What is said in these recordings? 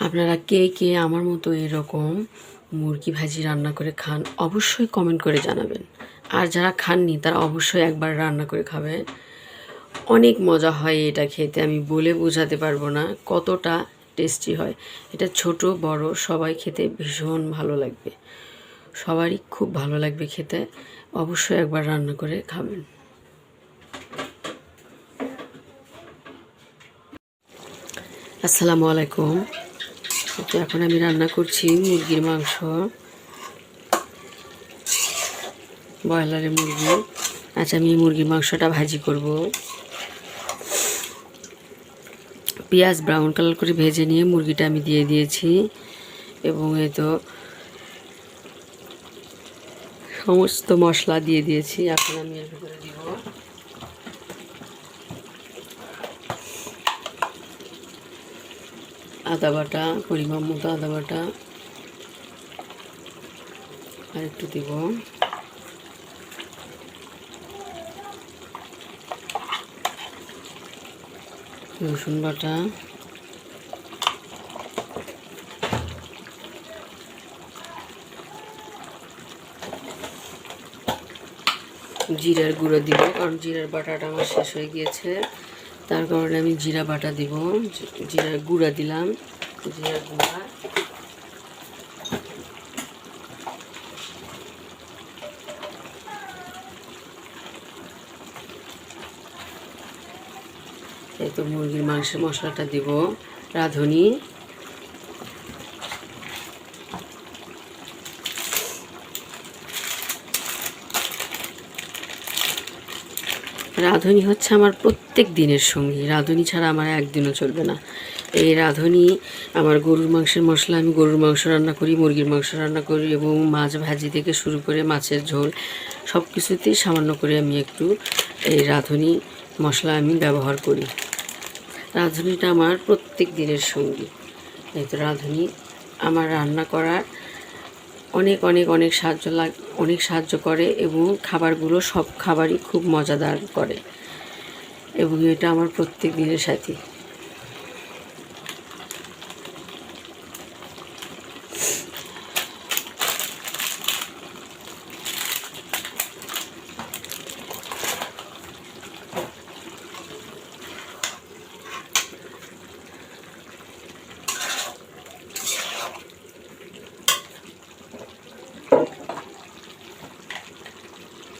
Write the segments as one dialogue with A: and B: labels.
A: আপনারা কে কে আমার মতো এরকম মুরগি ভাজি রান্না করে খান অবশ্যই কমেন্ট করে জানাবেন। আর যারা খাননি তারা অবশ্যই একবার রান্না করে খাবেন। অনেক মজা হয় এটা খেতে, আমি বলে বোঝাতে পারবো না কতটা টেস্টি হয়। এটা ছোট বড় সবাই খেতে ভীষণ ভালো লাগবে, সবারই খুব ভালো লাগবে খেতে। অবশ্যই একবার রান্না করে খাবেন। আসসালামু আলাইকুম। তো এখন আমি রান্না করছি মুরগির মাংস, ব্রয়লারের মুরগি। আচ্ছা, আমি মুরগির মাংসটা ভাজি করব। পেঁয়াজ ব্রাউন কালার করে ভেজে নিয়ে মুরগিটা আমি দিয়ে দিয়েছি, এবং এই তো সমস্ত মশলা দিয়ে দিয়েছি। এখন আমি এর ভিতরে দিব আদা বাটা, পরিমাণ মতো আদা বাটা, আর একটু দিব রসুন বাটা, জিরার গুঁড়ো দিব, কারণ জিরার বাটাটা আমার শেষ হয়ে গিয়েছে, তার কারণে আমি জিরা বাটা দিব। জিরার গুঁড়া দিলাম, জিরার গুঁড়া, এই তো মুরগির মাংসের মশলাটা দিব, রাঁধুনি, রাঁধুনি হচ্ছে আমার প্রত্যেক দিনের সঙ্গী। রাঁধুনি ছাড়া আমার একদিনও চলবে না। এই রাঁধুনি আমার গরুর মাংসের মশলা, আমি গরুর মাংস রান্না করি, মুরগির মাংস রান্না করি, এবং মাছ ভাজি থেকে শুরু করে মাছের ঝোল সব কিছুতেই সামান্য করে আমি একটু এই রাঁধুনি মশলা আমি ব্যবহার করি। রাঁধুনিটা আমার প্রত্যেক দিনের সঙ্গী। এই তো রাঁধুনি আমার রান্না করার অনেক অনেক অনেক অনেক সাহায্য করে, এবং খাবারগুলো সব খাবারই খুব মজাদার করে, এবং এটা আমার প্রত্যেক দিনের সাথী।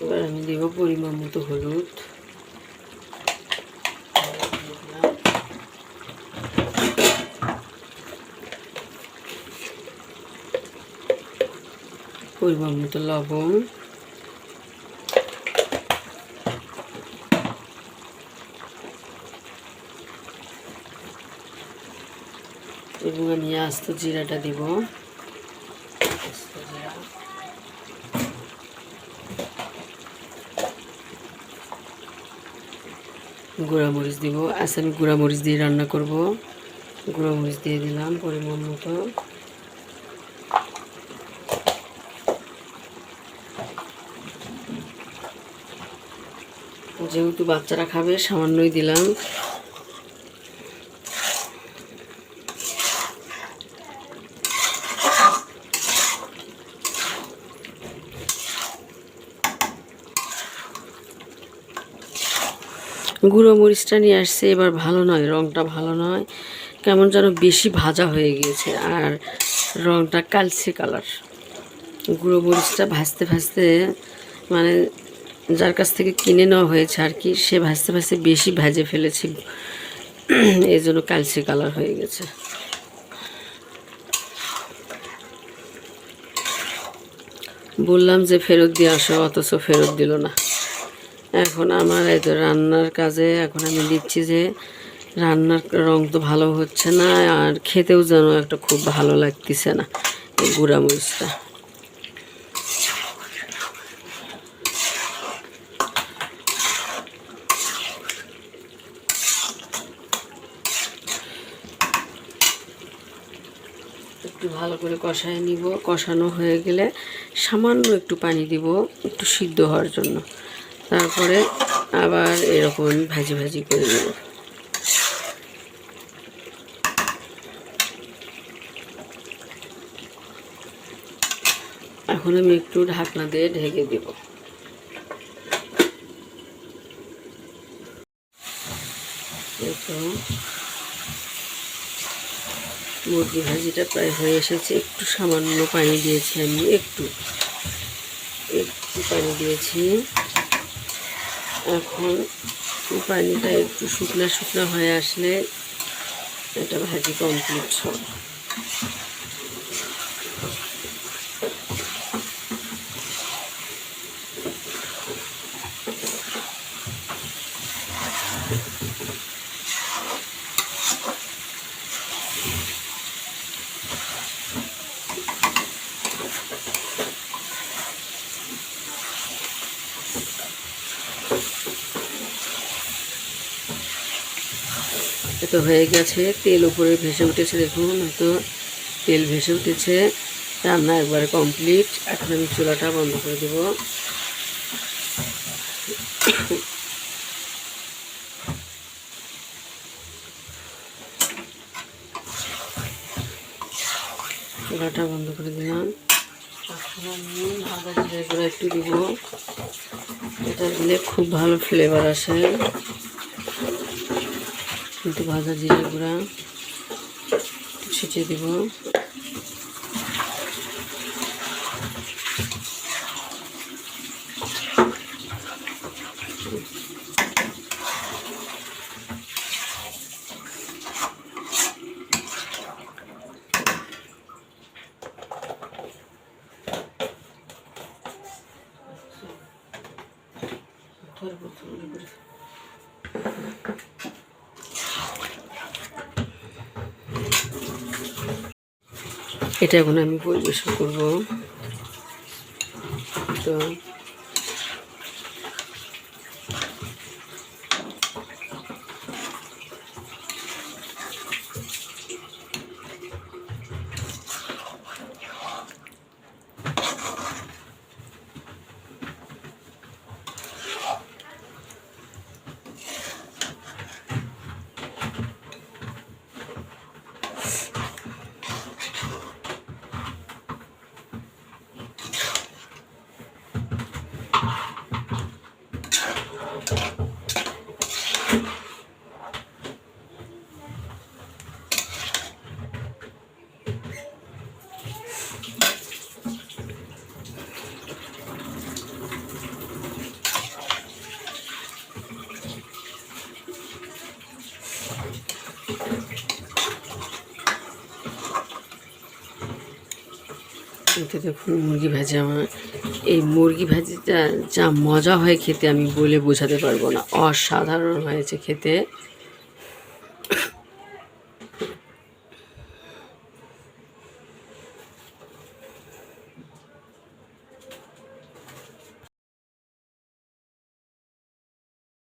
A: এবার আমি দেব পরিমাণ মতো হলুদ, পরিমাণ মতো লবণ, এবং আমি আস্ত জিরাটা দিব, গুঁড়ামরিচ দিব। আচ্ছা, আমি গুঁড়ামরিচ দিয়ে রান্না করব। গুঁড়ামরিচ দিয়ে দিলাম পরিমাণ মতো, যেহেতু বাচ্চারা খাবে সামান্যই দিলাম। গুঁড়ো মরিচটা নিয়ে আসছে, এবার ভালো নয়, রঙটা ভালো নয়, কেমন যেন বেশি ভাজা হয়ে গিয়েছে, আর রঙটা কালচে কালার। গুঁড়ো মরিচটা ভাজতে ভাজতে, মানে যার কাছ থেকে কিনে নেওয়া হয়েছে আর কি, সে ভাজতে ভাজতে বেশি ভেজে ফেলেছে, এই জন্য কালচে কালার হয়ে গেছে। বললাম যে ফেরত দিয়ে আসো, অথচ ফেরত দিল না। এখন আমার এই তো রান্নার কাজে এখন আমি দিচ্ছি যে রান্নার রং তো ভালো হচ্ছে না, আর খেতেও যেন একটা খুব ভালো লাগতেছে না এই গুঁড়া মরিচটা। একটু ভালো করে কষায় নিব, কষানো হয়ে গেলে সামান্য একটু পানি দিব একটু সিদ্ধ হওয়ার জন্য, তারপরে আবার এরকম আমি ভাজি ভাজি করে নেব। এখন আমি একটু ঢাকনা দিয়ে ঢেকে দেব। তো মুরগি ভাজিটা প্রায় হয়ে এসেছে। একটু সামান্য পানি দিয়েছি আমি, একটু পানি দিয়েছি। এখন পানিটা একটু শুকনা শুকনা হয়ে আসলে এটা ভাজি কমপ্লিট সব। এতো হয়ে গেছে, তেল উপরে ভেসে উঠেছে, দেখুন হয়তো তেল ভেসে উঠেছে। রান্না একবারে কমপ্লিট। এখন আমি চুলাটা বন্ধ করে দেব। চুলাটা বন্ধ করে দিলাম। এখন আমি ভাজা জিরে গুঁড়া একটু দিব, এটা দিলে খুব ভালো ফ্লেভার আসে। কিন্তু ভাজা জিরে গুঁড়া ছিটিয়ে দিব। এটা এখন আমি পরিবেশন করব। তো এটা দেখুন মুরগি ভাজি আমার। এই মুরগি ভাজিটা যা মজা হয় খেতে, আমি বলে বোঝাতে পারবো না। অসাধারণ হয়েছে খেতে।